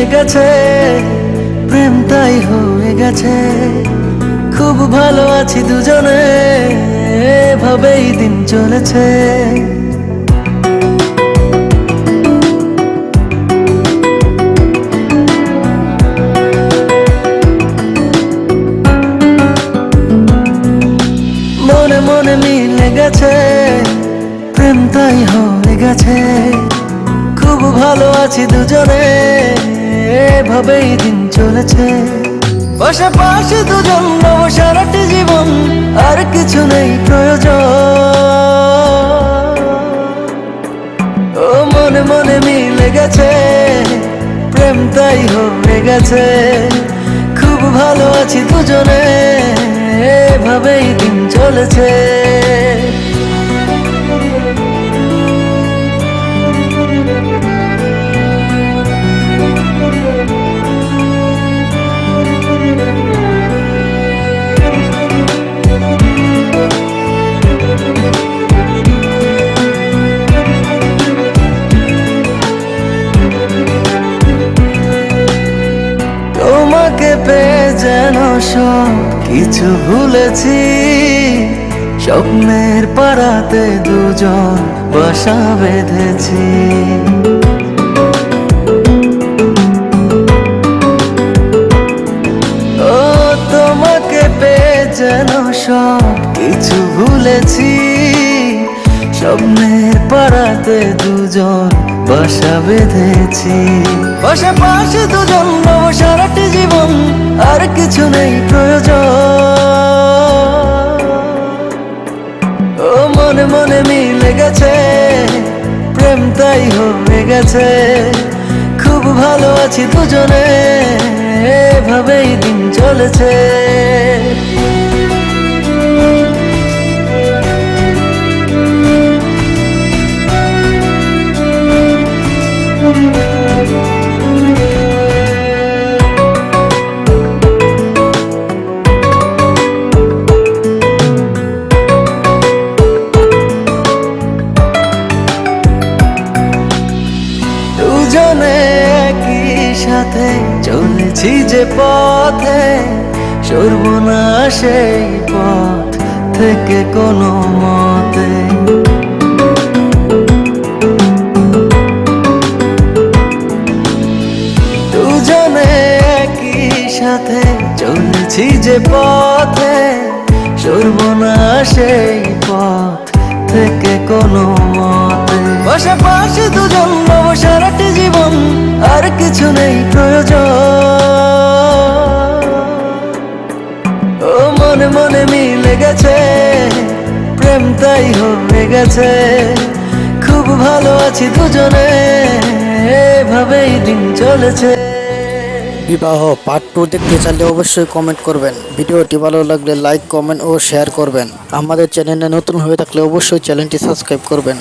লেগেছে, প্রেম তাই হয়ে গেছে। খুব ভালো আছি দুজনে, এভাবেই দিন চলেছে। মনে মনে মিলে গেছে, প্রেম তাই হয়ে গেছে। খুব ভালো আছি দুজনে, এভাবেই দিন চলেছে। পাশাপাশি দুজন রব সারাটি জীবন, আর কিছু নেই প্রয়োজন। ও মনে মনে মিলে গেছে, প্রেম তাই হয়ে গেছে। খুব ভালো আছি দুজনে, এভাবেই দিন চলেছে। তোমাকে পেয়ে যেন সব কিছু ভুলেছি। স্বপ্নের পাড়াতে দুজন বাসা বেঁধেছি। ও তোমাকে পেয়ে যেন সব কিছু ভুলেছি। স্বপ্নের পাড়াতে দুজন বাসা বেঁধেছি। পাশাপাশি দুজন রব সারাটি জীবন, আর কিছু নেই প্রয়োজন। ও মনে মনে মিলে গেছে, প্রেম তাই হয়ে গেছে। খুব ভালো আছি দুজনে, এভাবেই দিন চলেছে। দুজনে একই সাথে চলেছি যে পথে, সরব না সেই পথ থেকে কোনো মতে। দুজনে একই সাথে চলেছি যে পথে, সরব না সেই পথ থেকে কোনো মতে। পাশাপাশি দুজন রব সারাটি জীবন, আর কিছু নেই প্রয়োজন। ও মনে মনে মিলে গেছে, প্রেম তাই হয়ে গেছে। খুব ভালো আছি দুজনে, এভাবেই দিন চলেছে। বিবাহ পার্ট 2 দেখতে চাইলে অবশ্যই কমেন্ট করবেন। ভিডিওটি ভালো লাগলে লাইক, কমেন্ট ও শেয়ার করবেন। আমাদের চ্যানেলে নতুন হয়ে থাকলে অবশ্যই চ্যানেলটি সাবস্ক্রাইব করবেন।